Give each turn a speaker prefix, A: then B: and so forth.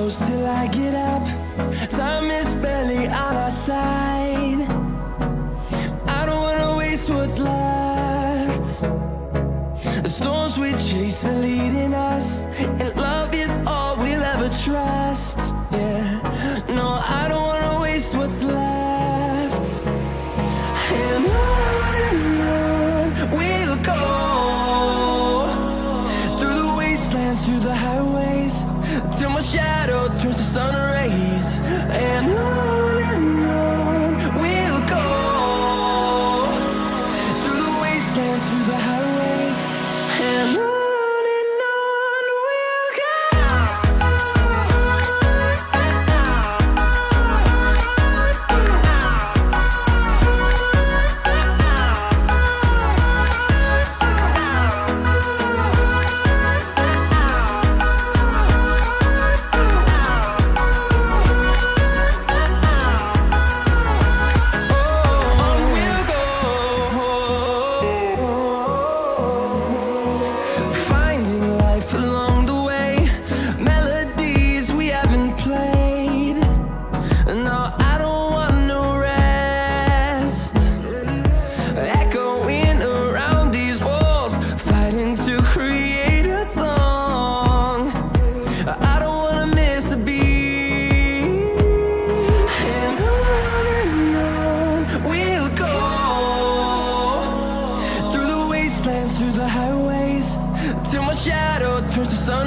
A: close till I get up. Time is barely on our side. I don't wanna waste what's left. The storms we chase are leading us, and love is all we'll ever trust. Yeah, no, I don't wanna waste what's left. And on we'll go, through the wastelands, through the highways, till my shadow turns to sun rays. And on we'll go, through the wastelands, through the highways, and on we'll go. Through the highways, till my shadow turns to sun